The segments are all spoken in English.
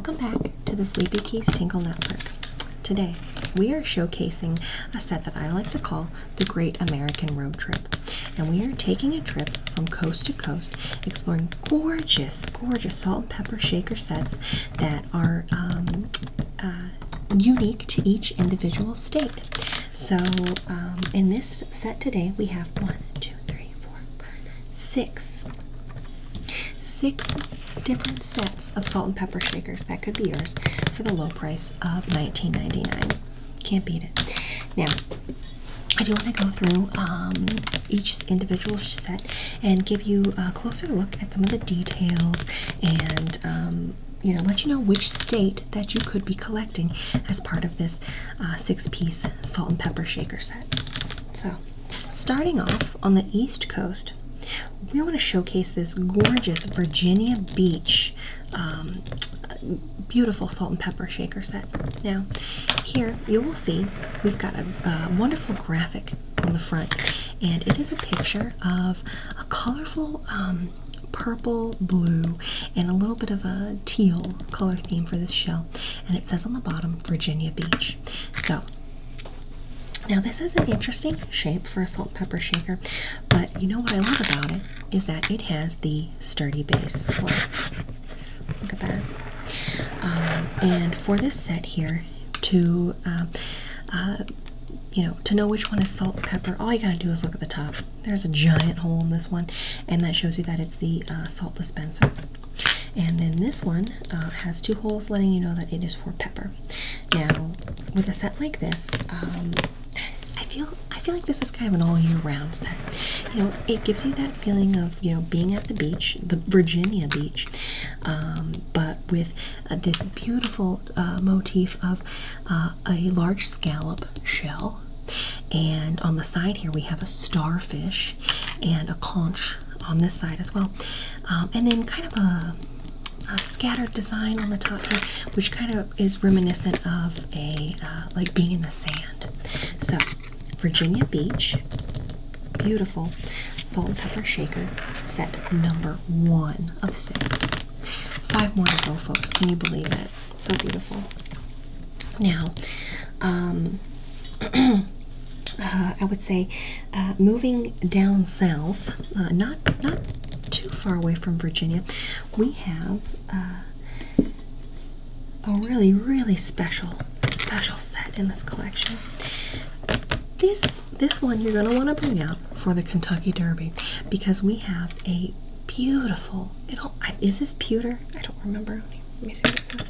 Welcome back to the Sleepy Keys Tinkle Network. Today, we are showcasing a set that I like to call the Great American Road Trip. And we are taking a trip from coast to coast, exploring gorgeous, gorgeous salt and pepper shaker sets that are unique to each individual state. So, in this set today, we have 6 different sets of salt and pepper shakers that could be yours for the low price of $19.99. Can't beat it. Now, I do want to go through each individual set and give you a closer look at some of the details and let you know which state that you could be collecting as part of this 6-piece salt and pepper shaker set. So, starting off on the East Coast, we want to showcase this gorgeous Virginia Beach beautiful salt and pepper shaker set. Now, here you will see we've got a wonderful graphic on the front, and it is a picture of a colorful purple, blue, and a little bit of a teal color theme for this shell, and it says on the bottom, Virginia Beach. So, now this is an interesting shape for a salt and pepper shaker, but you know what I love about it is that it has the sturdy base. Look at that. And for this set here, to know which one is salt and pepper, all you gotta do is look at the top. There's a giant hole in this one, and that shows you that it's the salt dispenser. And then this one has 2 holes, letting you know that it is for pepper. Now, with a set like this, I feel like this is kind of an all-year-round set. It gives you that feeling of being at the beach, the Virginia beach, but with this beautiful motif of a large scallop shell, and on the side here we have a starfish and a conch on this side as well, and then kind of a scattered design on the top here, which kind of is reminiscent of a like being in the sand. So, Virginia Beach, beautiful salt and pepper shaker set number 1 of 6. 5 more to go, folks. Can you believe it? So beautiful. Now, I would say moving down south, not too far away from Virginia, we have a really, really special set in this collection. This one you're going to want to bring out for the Kentucky Derby, because we have a beautiful, is this pewter? I don't remember. Let me see what it says.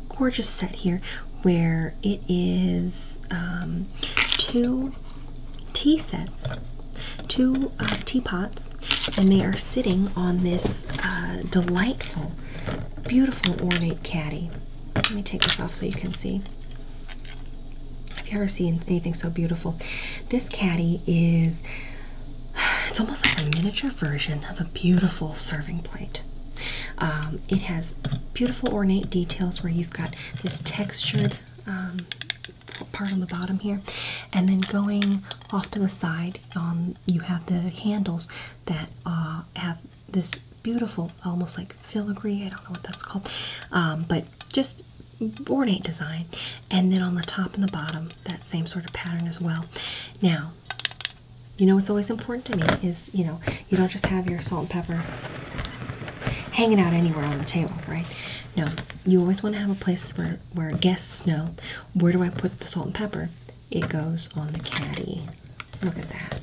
Gorgeous set here, where it is 2 tea sets, 2 teapots, and they are sitting on this delightful, beautiful ornate caddy. Let me take this off so you can see. Have you ever seen anything so beautiful? This caddy is, it's almost like a miniature version of a beautiful serving plate. It has beautiful ornate details where you've got this textured part on the bottom here, and then going off to the side, you have the handles that have this beautiful, almost like filigree, I don't know what that's called, but just ornate design. And then on the top and the bottom, that same sort of pattern as well. Now, what's always important to me is, you don't just have your salt and pepper hanging out anywhere on the table, right? No, you always want to have a place where guests know, where do I put the salt and pepper? It goes on the caddy. Look at that.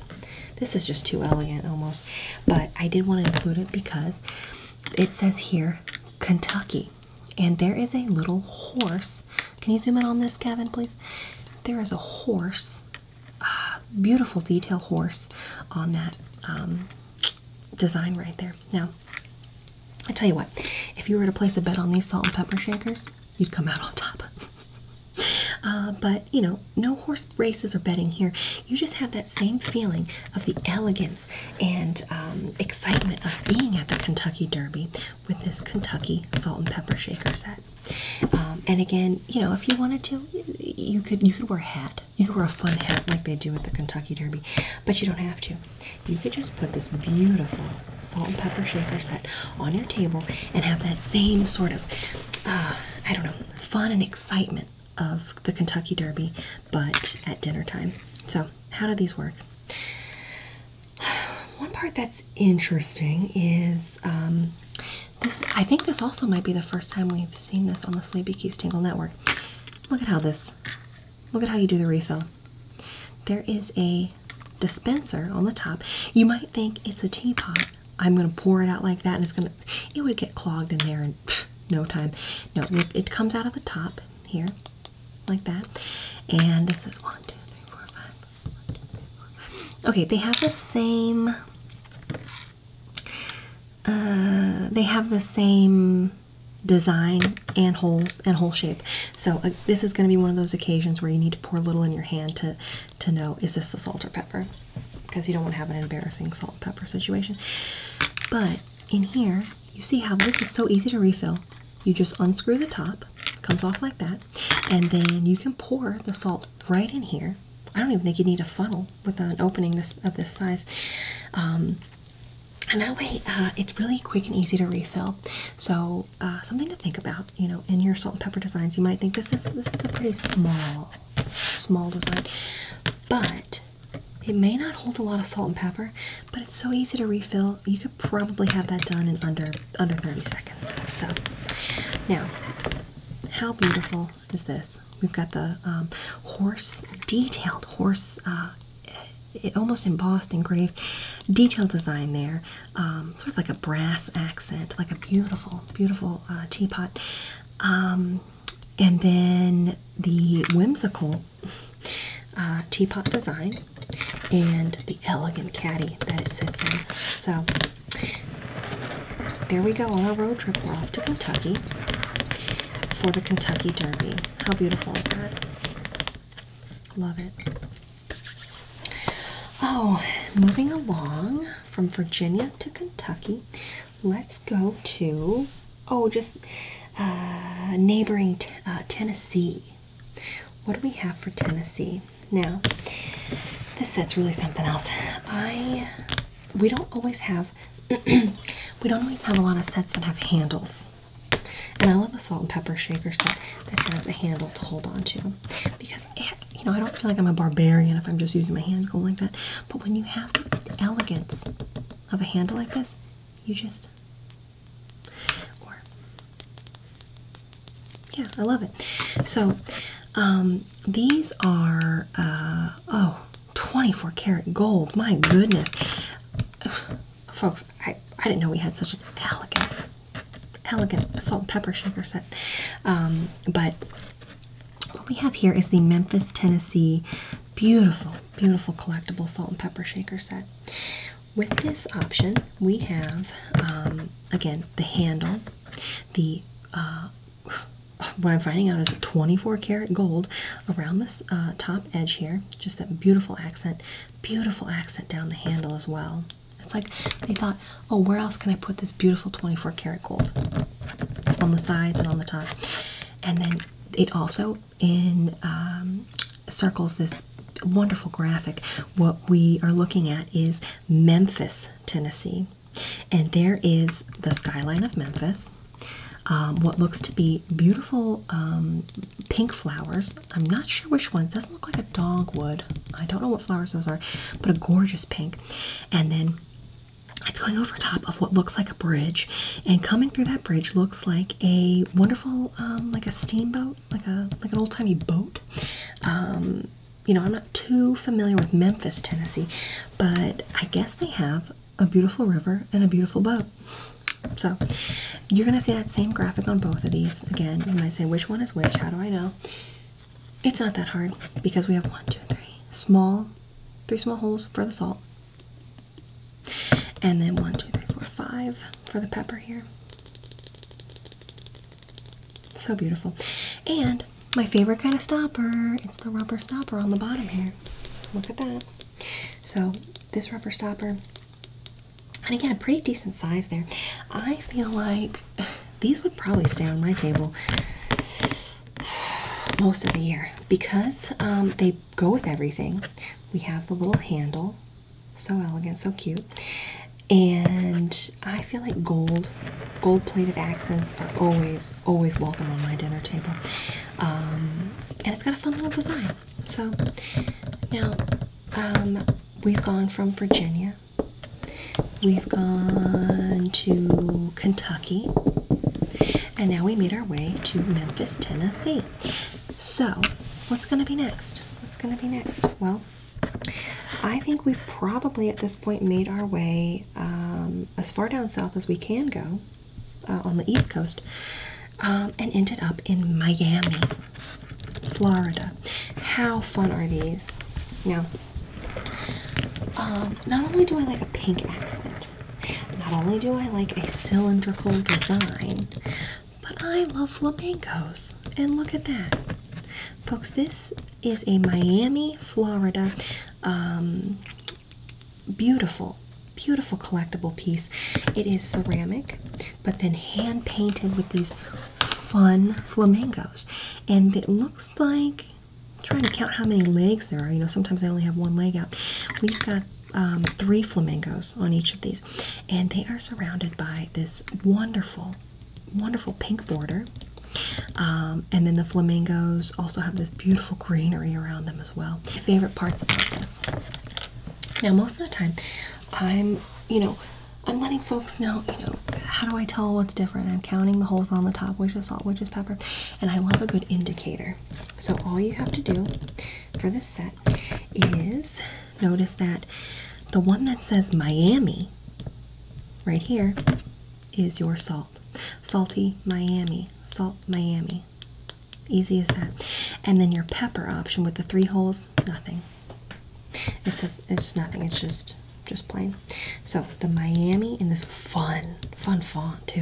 This is just too elegant almost, but I did want to include it because it says here Kentucky, and there is a little horse. Can you zoom in on this, Kevin, please? There is a horse, beautiful detail horse on that design right there. Now, I tell you what, if you were to place a bet on these salt and pepper shakers, you'd come out on top. But, you know, no horse races or betting here. You just have that same feeling of the elegance and excitement of being at the Kentucky Derby with this Kentucky salt and pepper shaker set. And again, you know, if you wanted to, you could wear a hat. You could wear a fun hat like they do at the Kentucky Derby, but you don't have to. You could just put this beautiful salt and pepper shaker set on your table and have that same sort of, I don't know, fun and excitement of the Kentucky Derby, but at dinner time. So, how do these work? One part that's interesting is, I think this also might be the first time we've seen this on the Sleepy Keys Tingle Network. Look at how you do the refill. There is a dispenser on the top. You might think it's a teapot. I'm going to pour it out like that, and it would get clogged in there in no time. No, it comes out of the top here, like that. And this is 1, 2, 3, 4, 5. 1, 2, 3, 4. Okay, they have the same. They have the same design and holes and hole shape. So this is going to be one of those occasions where you need to pour a little in your hand to know, is this the salt or pepper? Because you don't want to have an embarrassing salt and pepper situation. But in here, you see how this is so easy to refill. You just unscrew the top, it comes off like that, and then you can pour the salt right in here. I don't even think you need a funnel with an opening of this size. And that way, it's really quick and easy to refill. So something to think about, you know, in your salt and pepper designs. You might think this is a pretty small design, but it may not hold a lot of salt and pepper, but it's so easy to refill. You could probably have that done in under 30 seconds. So now, how beautiful is this? We've got the detailed horse, almost embossed, engraved, detailed design there, sort of like a brass accent, like a beautiful, beautiful teapot. And then the whimsical teapot design and the elegant caddy that it sits in. So there we go on our road trip. We're off to Kentucky for the Kentucky Derby. How beautiful is that? Love it. Oh, moving along from Virginia to Kentucky, let's go to, neighboring Tennessee. What do we have for Tennessee? Now, this set's really something else. We don't always have a lot of sets that have handles. And I love a salt and pepper shaker set that has a handle to hold on to, because, you know, I don't feel like I'm a barbarian if I'm just using my hands going like that. But when you have the elegance of a handle like this, you just, yeah, I love it. So these are 24 karat gold. My goodness, folks, I didn't know we had such an elegant salt and pepper shaker set. But what we have here is the Memphis Tennessee beautiful collectible salt and pepper shaker set. With this option, we have again the handle, the what I'm finding out is 24 karat gold around this top edge here, just that beautiful accent down the handle as well. It's like they thought, oh, where else can I put this beautiful 24 karat gold? On the sides and on the top. And then it also circles this wonderful graphic. What we are looking at is Memphis, Tennessee. And there is the skyline of Memphis. What looks to be beautiful pink flowers. I'm not sure which ones. It doesn't look like a dogwood. I don't know what flowers those are, but a gorgeous pink. And then it's going over top of what looks like a bridge, and coming through that bridge looks like a wonderful, like a steamboat, like an old-timey boat. You know, I'm not too familiar with Memphis, Tennessee, but I guess they have a beautiful river and a beautiful boat. So you're going to see that same graphic on both of these. Again, you might say, which one is which? How do I know? It's not that hard, because we have 1, 2, 3 three small holes for the salt. And then 1, 2, 3, 4, 5 for the pepper here. So beautiful. And my favorite kind of stopper. It's the rubber stopper on the bottom here. Look at that. So this rubber stopper, and again, a pretty decent size there. I feel like these would probably stay on my table most of the year because they go with everything. We have the little handle, so elegant, so cute. And I feel like gold-plated accents are always welcome on my dinner table. And it's got a fun little design. So now we've gone from Virginia, we've gone to Kentucky, and now we made our way to Memphis, Tennessee. So what's going to be next? What's going to be next? Well, I think we've probably at this point made our way as far down south as we can go on the East Coast and ended up in Miami, Florida. How fun are these? Now, not only do I like a pink accent, not only do I like a cylindrical design, but I love flamingos. And look at that. Folks, this is a Miami, Florida, beautiful collectible piece. It is ceramic, but then hand painted with these fun flamingos. And it looks like, I'm trying to count how many legs there are. You know, sometimes they only have one leg out. We've got 3 flamingos on each of these, and they are surrounded by this wonderful pink border. And then the flamingos also have this beautiful greenery around them as well. My favorite parts about this. Now, most of the time, I'm letting folks know, how do I tell what's different? I'm counting the holes on the top, which is salt, which is pepper, and I love a good indicator. So all you have to do for this set is notice that the one that says Miami right here is your salt. Salty Miami. Salt Miami. Easy as that. And then your pepper option with the 3 holes, nothing. It says it's nothing. It's just plain. So the Miami in this fun font too.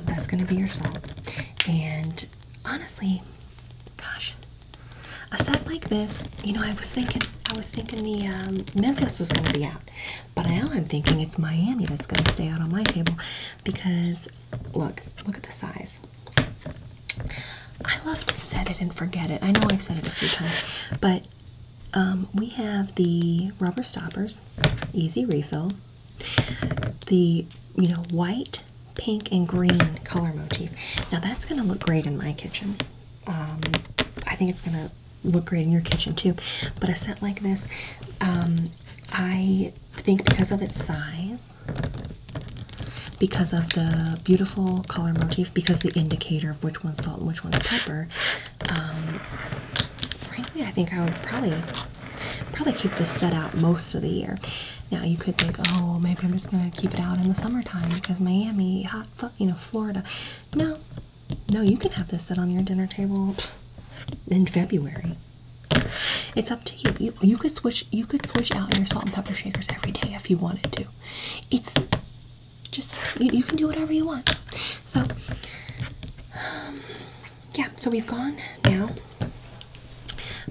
That's going to be your salt. And honestly, gosh, a set like this, I was thinking the Memphis was going to be out, but now I'm thinking it's Miami that's going to stay out on my table because look at the size. I love to set it and forget it. I know I've said it a few times, but we have the rubber stoppers, easy refill, the white, pink, and green color motif. Now that's going to look great in my kitchen. I think it's going to look great in your kitchen too. But a set like this, I think because of its size, because of the beautiful color motif, because the indicator of which one's salt and which one's pepper, frankly, I think I would probably keep this set out most of the year. Now you could think, oh, maybe I'm just gonna keep it out in the summertime because Miami, hot, Florida. No, you can have this set on your dinner table in February. It's up to you. You could switch out your salt and pepper shakers every day if you wanted to. It's just you can do whatever you want. So yeah, so we've gone now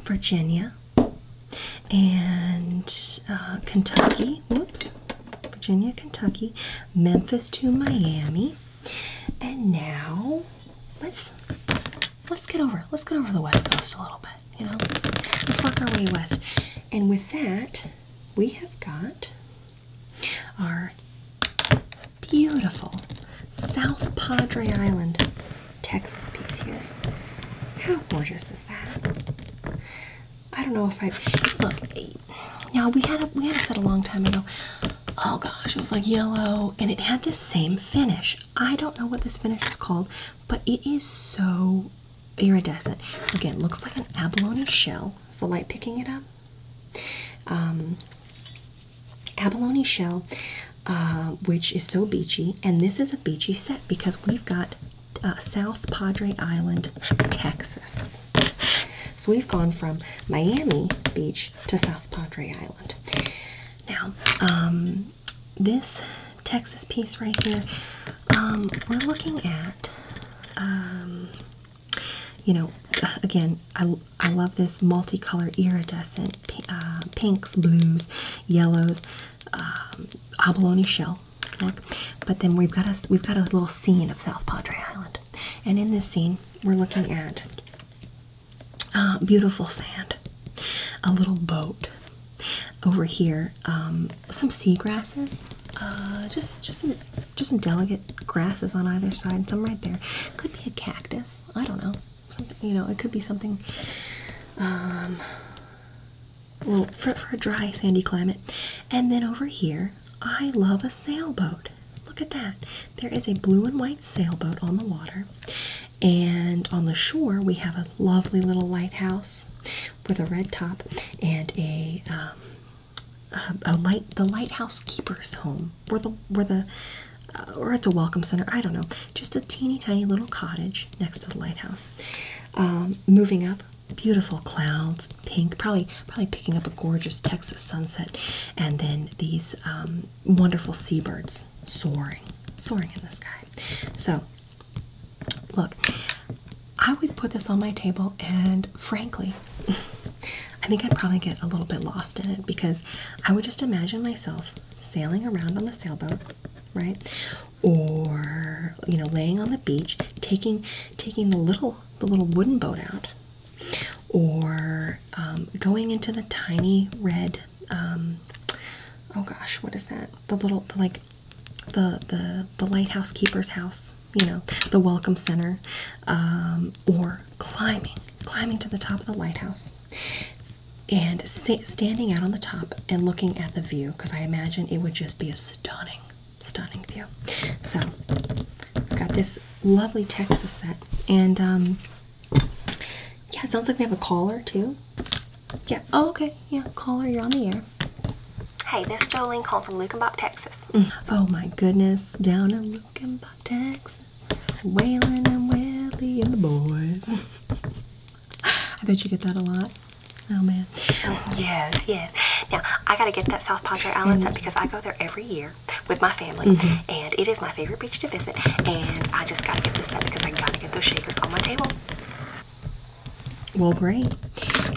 Virginia and Kentucky. Whoops. Virginia, Kentucky, Memphis to Miami, and now let's get over the West Coast a little bit. Let's work our way west. And with that, we have got our beautiful South Padre Island, Texas piece here. How gorgeous is that? I don't know if look. Now we had a set a long time ago. Oh gosh, it was like yellow, and it had the same finish. I don't know what this finish is called, but it is so iridescent. Again, looks like an abalone shell. Is the light picking it up? Abalone shell, which is so beachy, and this is a beachy set because we've got South Padre Island, Texas. So we've gone from Miami Beach to South Padre Island. Now, this Texas piece right here, we're looking at, again, I love this multicolor iridescent pinks, blues, yellows, abalone shell look. But then we've got a little scene of South Padre Island, and in this scene we're looking at beautiful sand, a little boat. Over here, some seagrasses, just some delicate grasses on either side. Some right there. Could be a cactus. I don't know. Something, you know, it could be something. A little for a dry, sandy climate. And then over here, I love a sailboat. Look at that. There is a blue and white sailboat on the water, and on the shore we have a lovely little lighthouse with a red top and the lighthouse keeper's home, or it's a welcome center. I don't know. Just a teeny tiny little cottage next to the lighthouse. Moving up, beautiful clouds, pink, probably picking up a gorgeous Texas sunset, and then these wonderful seabirds soaring in the sky. So, look, I would put this on my table, and frankly, I think I'd probably get a little bit lost in it, because I would just imagine myself sailing around on the sailboat, right? Or, you know, laying on the beach, taking the little wooden boat out, or going into the tiny red, oh gosh, what is that? The lighthouse keeper's house, you know, the welcome center, or climbing to the top of the lighthouse, and standing out on the top and looking at the view, because I imagine it would just be a stunning view. So I've got this lovely Texas set, and yeah, it sounds like we have a caller too. Yeah. Oh, okay. Yeah, caller, you're on the air. Hey, this is Jolene calling from Lukenbach, Texas. Oh my goodness, down in Lukenbach, Texas, Waylon and Willie and the boys. I bet you get that a lot. Oh man. Oh, yes. Now, I gotta get that South Padre Island set, because I go there every year with my family, and it is my favorite beach to visit, and I just gotta get this set because I gotta get those shakers on my table. Well, great.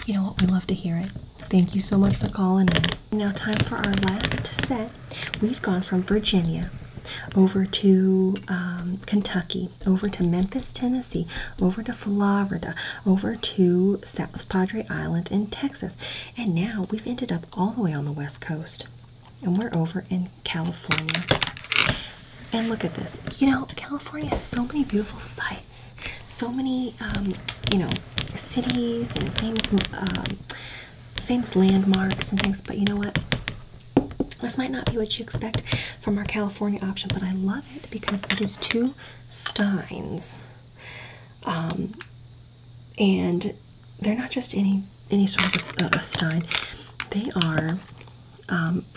You know what? We love to hear it. Thank you so much for calling in. Now, time for our last set. We've gone from Virginia over to Kentucky, over to Memphis, Tennessee, over to Florida, over to South Padre Island in Texas, and now we've ended up all the way on the West Coast, and we're over in California. And look at this. You know, California has so many beautiful sights, so many, you know, cities and famous landmarks and things, but you know what? This might not be what you expect from our California option, but I love it because it is 2 steins, and they're not just any sort of a stein. They are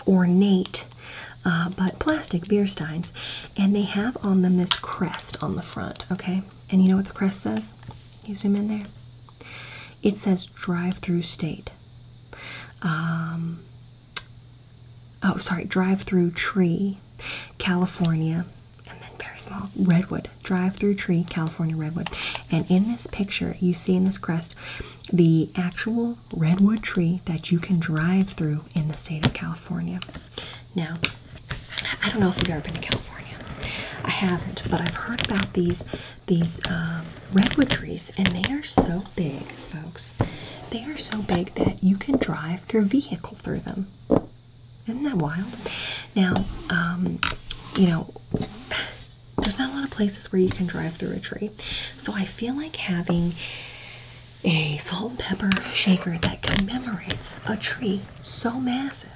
ornate, but plastic beer steins, and they have on them this crest on the front. Okay, and you know what the crest says? You zoom in there. It says "Drive-Through State." Oh, sorry, Drive-Through Tree, California, and then very small, Redwood, Drive-Through Tree, California, Redwood. And in this picture, you see in this crest, the actual redwood tree that you can drive through in the state of California. Now, I don't know if you've ever been to California. I haven't, but I've heard about these redwood trees, and they are so big, folks. They are so big that you can drive your vehicle through them. Isn't that wild? Now, you know, there's not a lot of places where you can drive through a tree. So I feel like having a salt and pepper shaker that commemorates a tree so massive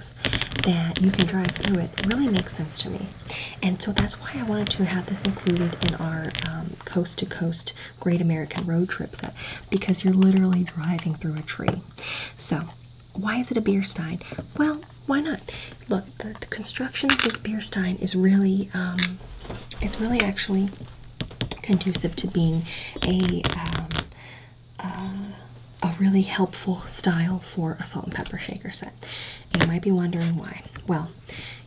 that you can drive through it really makes sense to me. And so that's why I wanted to have this included in our coast-to-coast Great American Road Trip set, because you're literally driving through a tree. So why is it a beer stein? Well, why not? Look, the construction of this beer stein is really actually conducive to being a really helpful style for a salt and pepper shaker set. And you might be wondering why. Well,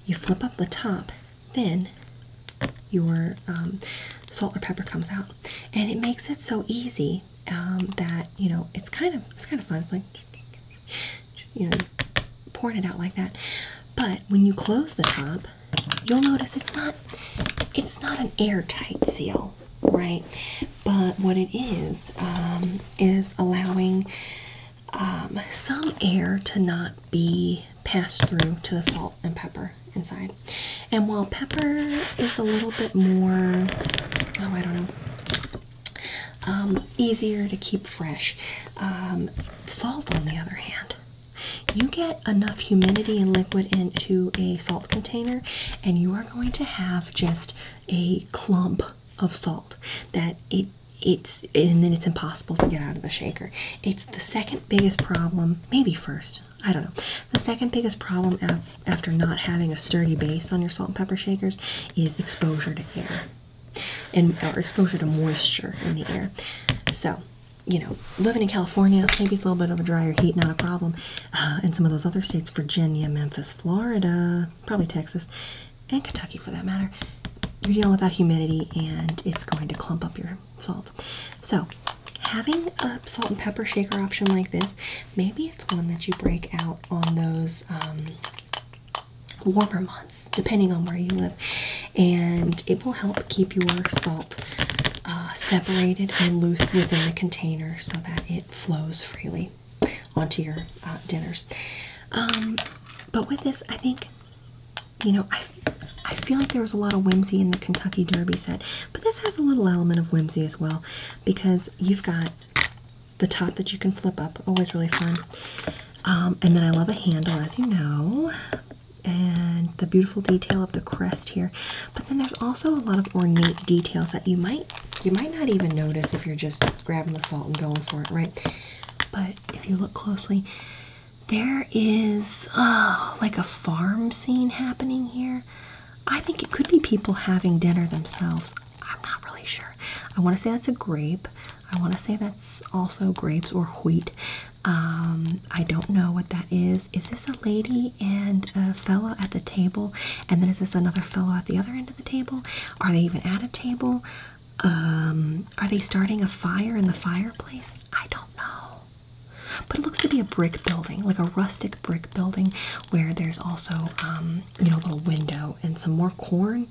you flip up the top, then your salt or pepper comes out, and it makes it so easy that, you know, it's kind of fun. It's like, you know, pouring it out like that. But when you close the top, you'll notice it's not an airtight seal, right? But what it is allowing some air to not be passed through to the salt and pepper inside. And while pepper is a little bit more, oh, I don't know, easier to keep fresh, salt, on the other hand, you get enough humidity and liquid into a salt container and you are going to have just a clump of salt that and then it's impossible to get out of the shaker. It's the second biggest problem, maybe first, I don't know. The second biggest problem after not having a sturdy base on your salt and pepper shakers is exposure to air or exposure to moisture in the air. So, you know, living in California, maybe it's a little bit of a drier heat, not a problem. In some of those other states, Virginia, Memphis, Florida, probably Texas, and Kentucky for that matter, you're dealing with that humidity and it's going to clump up your salt. So having a salt and pepper shaker option like this, maybe it's one that you break out on those warmer months, depending on where you live, and it will help keep your salt separated and loose within the container so that it flows freely onto your dinners. But with this, I think, you know, I feel like there was a lot of whimsy in the Kentucky Derby set, but this has a little element of whimsy as well, because you've got the top that you can flip up, always really fun. And then I love a handle, as you know, and the beautiful detail of the crest here. But then there's also a lot of ornate details that you might not even notice if you're just grabbing the salt and going for it, right? But if you look closely, there is like a farm scene happening here. I think it could be people having dinner themselves. I'm not really sure. I want to say that's a grape. I want to say that's also grapes or wheat. I don't know what that is. Is this a lady and a fella at the table? And then is this another fellow at the other end of the table? Are they even at a table? Are they starting a fire in the fireplace? I don't know. But it looks to be a brick building, like a rustic brick building, where there's also, you know, a little window and some more corn.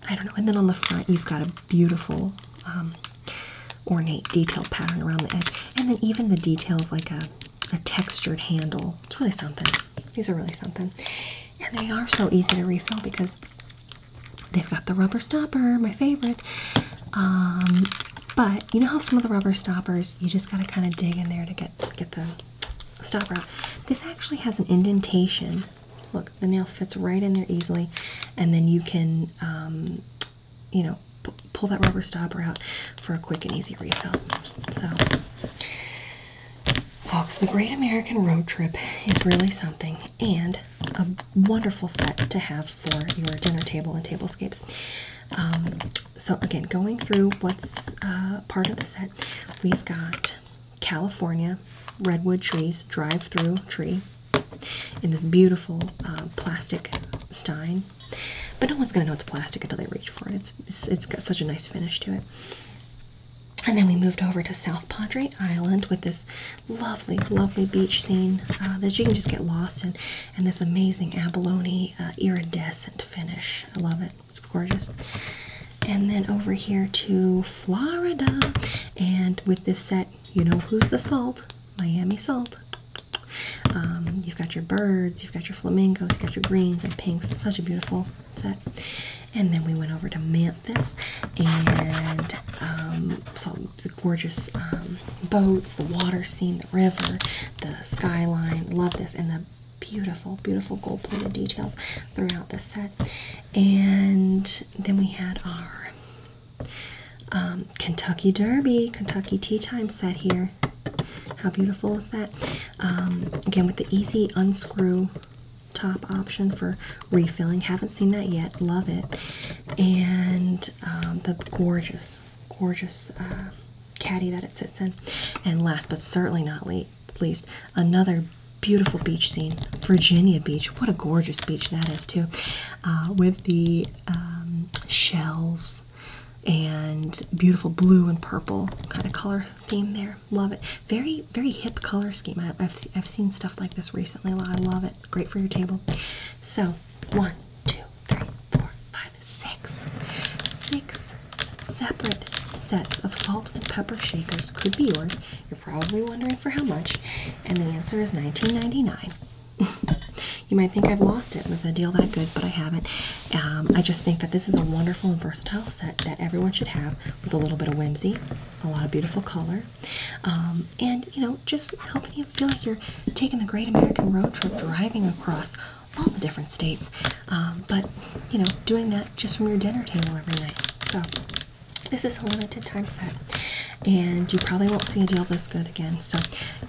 I don't know. And then on the front, you've got a beautiful ornate detailed pattern around the edge. And then even the detail of like a textured handle. It's really something. These are really something. And they are so easy to refill because they've got the rubber stopper, my favorite. But you know how some of the rubber stoppers, you just got to kind of dig in there to get the stopper out. This actually has an indentation. Look, the nail fits right in there easily. And then you can, you know, pull that rubber stopper out for a quick and easy refill. So, folks, the Great American Road Trip is really something, and a wonderful set to have for your dinner table and tablescapes. So again, going through what's part of the set, we've got California redwood trees, drive-through tree, in this beautiful plastic stein. But no one's going to know it's plastic until they reach for it. It's got such a nice finish to it. And then we moved over to South Padre Island with this lovely, lovely beach scene that you can just get lost in, and this amazing abalone iridescent finish. I love it. It's gorgeous. And then over here to Florida, and with this set, you know who's the salt? Miami salt. You've got your birds, you've got your flamingos, you've got your greens and pinks. It's such a beautiful set. And then we went over to Memphis and saw the gorgeous boats, the water scene, the river, the skyline. Love this. And the beautiful, beautiful gold-plated details throughout the set. And then we had our Kentucky Derby, Kentucky Tea Time set here. How beautiful is that? Again, with the easy unscrew top option for refilling. Haven't seen that yet. Love it. And the gorgeous, gorgeous caddy that it sits in. And last but certainly not least, another beautiful beach scene. Virginia Beach. What a gorgeous beach that is too. With the shells and beautiful blue and purple kind of color theme there. Love it. Very, very hip color scheme. I've seen stuff like this recently. I love it. Great for your table. So 1, 2, 3, 4, 5, 6. 6 separate sets of salt and pepper shakers could be yours. You're probably wondering for how much, and the answer is $19.99. You might think I've lost it with a deal that good, but I haven't. I just think that this is a wonderful and versatile set that everyone should have, with a little bit of whimsy, a lot of beautiful color, and you know, just helping you feel like you're taking the great American road trip, driving across all the different states, but you know, doing that just from your dinner table every night. So this is a limited time set, and you probably won't see a deal this good again. So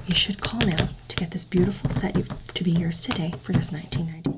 you should call now to get this beautiful set to be yours today for just $19.99.